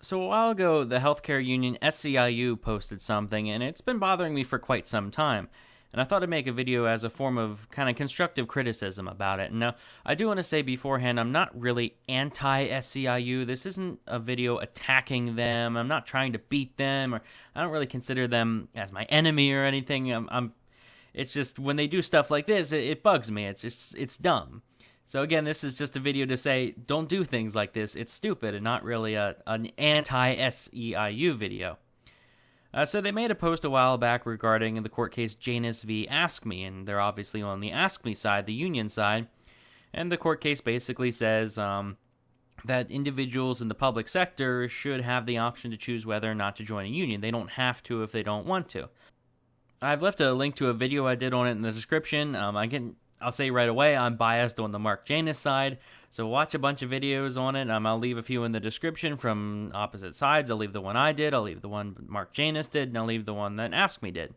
So a while ago, the healthcare union SEIU posted something, and it's been bothering me for quite some time. And I thought I'd make a video as a form of kind of constructive criticism about it. Now, I do want to say beforehand, I'm not really anti-SEIU. This isn't a video attacking them. I'm not trying to beat them, or I don't really consider them as my enemy or anything. It's just when they do stuff like this, it bugs me. It's dumb. So again, this is just a video to say, don't do things like this. It's stupid and not really an anti-SEIU video. So they made a post a while back regarding the court case Janus v. Afscme, and they're obviously on the Afscme side, the union side. And the court case basically says that individuals in the public sector should have the option to choose whether or not to join a union. They don't have to if they don't want to. I've left a link to a video I did on it in the description. I'll say right away, I'm biased on the Mark Janus side, so watch a bunch of videos on it. I'll leave a few in the description from opposite sides. I'll leave the one I did, I'll leave the one Mark Janus did, and I'll leave the one that Afscme did.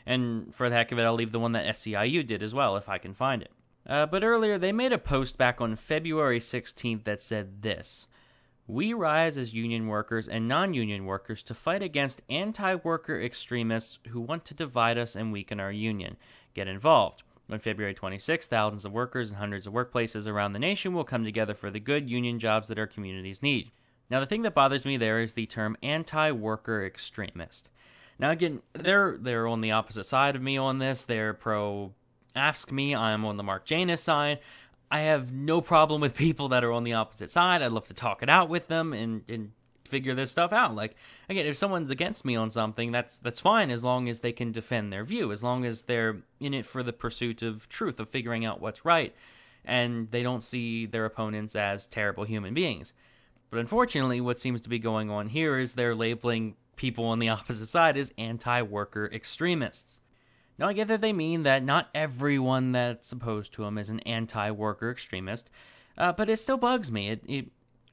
And for the heck of it, I'll leave the one that SEIU did as well, if I can find it. But earlier, they made a post back on February 16th that said this: "We rise as union workers and non-union workers to fight against anti-worker extremists who want to divide us and weaken our union. Get involved. On February 26th, thousands of workers and hundreds of workplaces around the nation will come together for the good union jobs that our communities need." Now, the thing that bothers me there is the term anti-worker extremist. Now, again, they're on the opposite side of me on this. They're pro-Afscme. I'm on the Mark Janus side. I have no problem with people that are on the opposite side. I'd love to talk it out with them and figure this stuff out. Like, again, if someone's against me on something, that's fine, as long as they can defend their view, as long as they're in it for the pursuit of truth, of figuring out what's right, and they don't see their opponents as terrible human beings. But unfortunately, what seems to be going on here is they're labeling people on the opposite side as anti-worker extremists. Now, I get that they mean that not everyone that's opposed to them is an anti-worker extremist, but it still bugs me.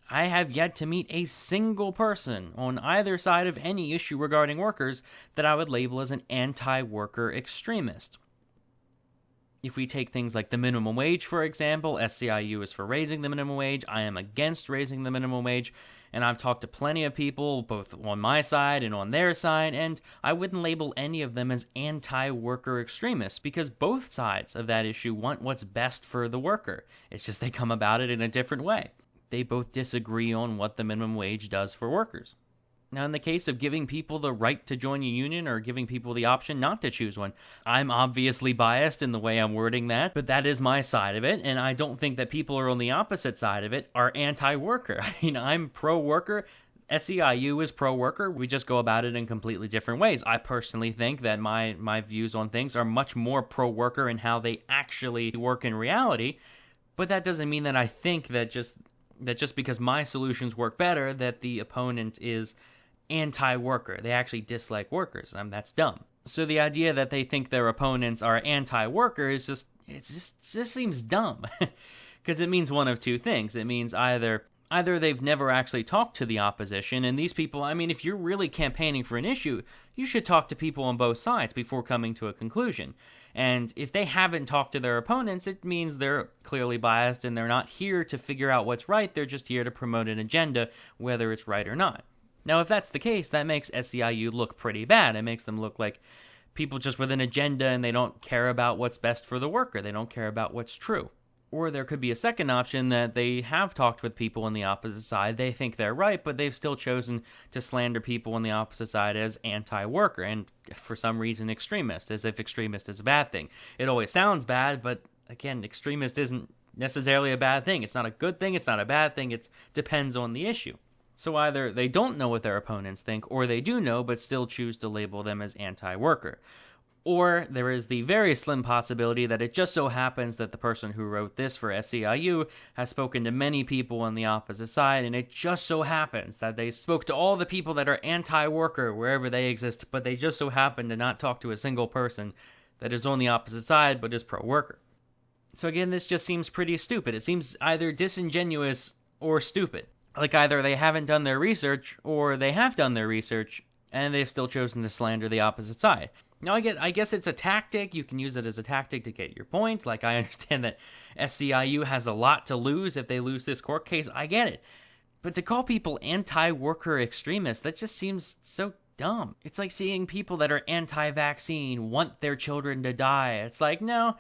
I have yet to meet a single person on either side of any issue regarding workers that I would label as an anti-worker extremist. If we take things like the minimum wage, for example, SEIU is for raising the minimum wage. I am against raising the minimum wage, and I've talked to plenty of people, both on my side and on their side, and I wouldn't label any of them as anti-worker extremists, because both sides of that issue want what's best for the worker. It's just they come about it in a different way. They both disagree on what the minimum wage does for workers. Now, in the case of giving people the right to join a union or giving people the option not to choose one, I'm obviously biased in the way I'm wording that, but that is my side of it, and I don't think that people who are on the opposite side of it are anti-worker. I mean, I'm pro-worker. SEIU is pro-worker. We just go about it in completely different ways. I personally think that my views on things are much more pro-worker in how they actually work in reality, but that doesn't mean that I think that just because my solutions work better, that the opponent is anti-worker. They actually dislike workers. That's dumb. So the idea that they think their opponents are anti-worker is just seems dumb. Because it means one of two things. It means either they've never actually talked to the opposition, and these people, I mean, if you're really campaigning for an issue, you should talk to people on both sides before coming to a conclusion. And if they haven't talked to their opponents, it means they're clearly biased and they're not here to figure out what's right. They're just here to promote an agenda, whether it's right or not. Now, if that's the case, that makes SEIU look pretty bad. It makes them look like people just with an agenda and they don't care about what's best for the worker. They don't care about what's true. Or there could be a second option that they have talked with people on the opposite side. They think they're right, but they've still chosen to slander people on the opposite side as anti-worker and, for some reason, extremist, as if extremist is a bad thing. It always sounds bad, but again, extremist isn't necessarily a bad thing. It's not a good thing, it's not a bad thing, it depends on the issue. So either they don't know what their opponents think, or they do know but still choose to label them as anti-worker. Or there is the very slim possibility that it just so happens that the person who wrote this for SEIU has spoken to many people on the opposite side, and it just so happens that they spoke to all the people that are anti-worker wherever they exist, but they just so happen to not talk to a single person that is on the opposite side but is pro-worker. So again, this just seems pretty stupid. It seems either disingenuous or stupid. Like either they haven't done their research, or they have done their research, and they've still chosen to slander the opposite side. Now, I guess it's a tactic. You can use it as a tactic to get your point. Like, I understand that SEIU has a lot to lose if they lose this court case. I get it. But to call people anti-worker extremists, that just seems so dumb. It's like seeing people that are anti-vaccine want their children to die. It's like, no.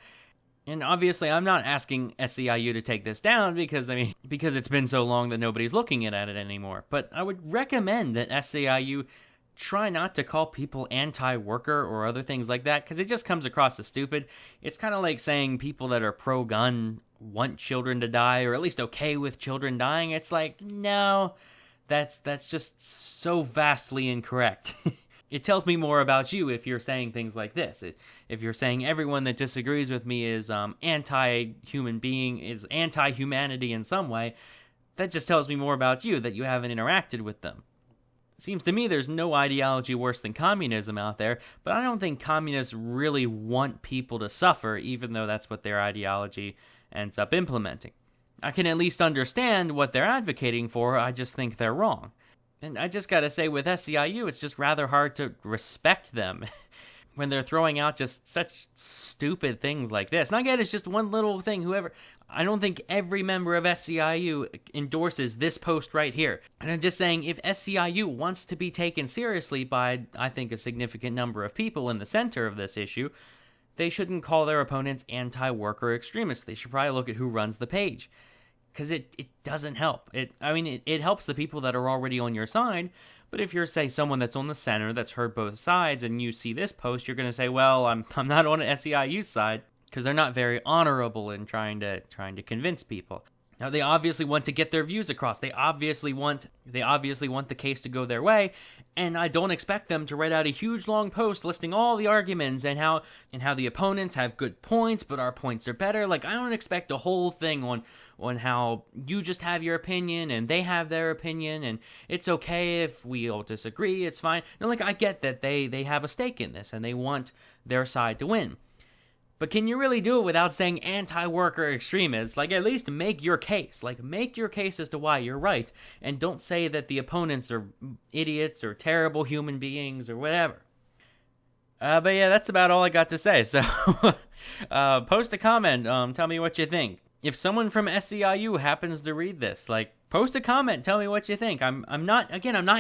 And obviously, I'm not asking SEIU to take this down because it's been so long that nobody's looking at it anymore. But I would recommend that SEIU try not to call people anti-worker or other things like that, because it just comes across as stupid. It's kind of like saying people that are pro-gun want children to die, or at least okay with children dying. It's like, no, that's just so vastly incorrect. It tells me more about you if you're saying things like this. If you're saying everyone that disagrees with me is anti-human being, is anti-humanity in some way, that just tells me more about you, that you haven't interacted with them. Seems to me there's no ideology worse than communism out there, but I don't think communists really want people to suffer, even though that's what their ideology ends up implementing. I can at least understand what they're advocating for, I just think they're wrong. And I just gotta say, with SEIU, it's just rather hard to respect them when they're throwing out just such stupid things like this. And I get it's just one little thing, I don't think every member of SEIU endorses this post right here. And I'm just saying, if SEIU wants to be taken seriously by, I think, a significant number of people in the center of this issue, they shouldn't call their opponents anti-worker extremists. They should probably look at who runs the page. Because it doesn't help. It helps the people that are already on your side, but if you're, say, someone that's on the center, that's heard both sides, and you see this post, you're going to say, well, I'm not on SEIU's side, because they're not very honorable in trying to convince people. Now, they obviously want to get their views across. They obviously want the case to go their way, and I don't expect them to write out a huge long post listing all the arguments and how the opponents have good points, but our points are better. Like, I don't expect a whole thing on how you just have your opinion and they have their opinion, and it's okay if we all disagree. It's fine. No, like, I get that they have a stake in this and they want their side to win. But can you really do it without saying anti-worker extremists? Like, at least make your case. Like, make your case as to why you're right. And don't say that the opponents are idiots or terrible human beings or whatever. But yeah, that's about all I got to say. So, post a comment. Tell me what you think. If someone from SEIU happens to read this, like, post a comment. Tell me what you think. I'm not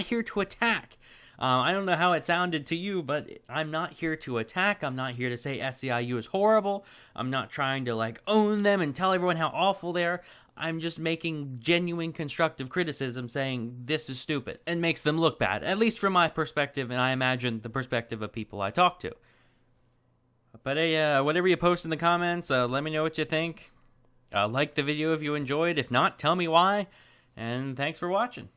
here to attack. I don't know how it sounded to you, but I'm not here to attack. I'm not here to say SEIU is horrible. I'm not trying to, own them and tell everyone how awful they are. I'm just making genuine constructive criticism saying this is stupid and makes them look bad, at least from my perspective, and I imagine the perspective of people I talk to. But hey, whatever you post in the comments, let me know what you think. Like the video if you enjoyed. If not, tell me why. And thanks for watching.